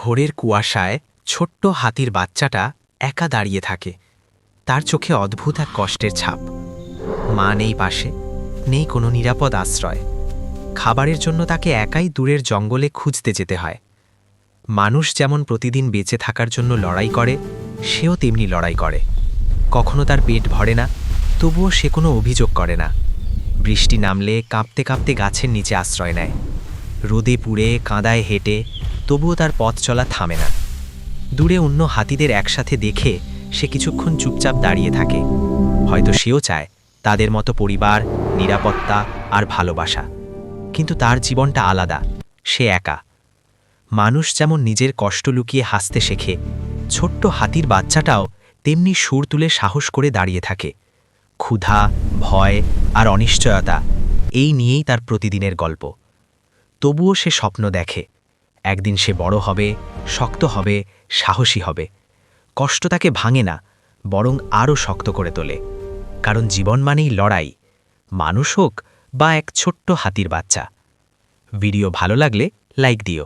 ভোরের কুয়াশায় ছোট্ট হাতির বাচ্চাটা একা দাঁড়িয়ে থাকে। তার চোখে অদ্ভুত এক কষ্টের ছাপ। মা নেই পাশে, নেই কোনো নিরাপদ আশ্রয়। খাবারের জন্য তাকে একাই দূরের জঙ্গলে খুঁজতে যেতে হয়। মানুষ যেমন প্রতিদিন বেঁচে থাকার জন্য লড়াই করে, সেও তেমনি লড়াই করে। কখনো তার পেট ভরে না, তবুও সে কোনো অভিযোগ করে না। বৃষ্টি নামলে কাঁপতে কাঁপতে গাছের নিচে আশ্রয় নেয়। রোদে পুড়ে কাঁদায় হেঁটে, তবুও তার পথ চলা থামে না। দূরে অন্য হাতিদের একসাথে দেখে সে কিছুক্ষণ চুপচাপ দাঁড়িয়ে থাকে। হয়তো সেও চায় তাদের মতো পরিবার, নিরাপত্তা আর ভালোবাসা। কিন্তু তার জীবনটা আলাদা, সে একা। মানুষ যেমন নিজের কষ্ট লুকিয়ে হাসতে শেখে, ছোট্ট হাতির বাচ্চাটাও তেমনি সুর তুলে সাহস করে দাঁড়িয়ে থাকে। ক্ষুধা, ভয় আর অনিশ্চয়তা, এই নিয়েই তার প্রতিদিনের গল্প। তবুও সে স্বপ্ন দেখে, একদিন সে বড় হবে, শক্ত হবে, সাহসী হবে। কষ্ট তাকে ভাঙে না, বরং আরও শক্ত করে তোলে। কারণ জীবন মানেই লড়াই, মানুষ হোক বা এক ছোট্ট হাতির বাচ্চা। ভিডিও ভালো লাগলে লাইক দিও।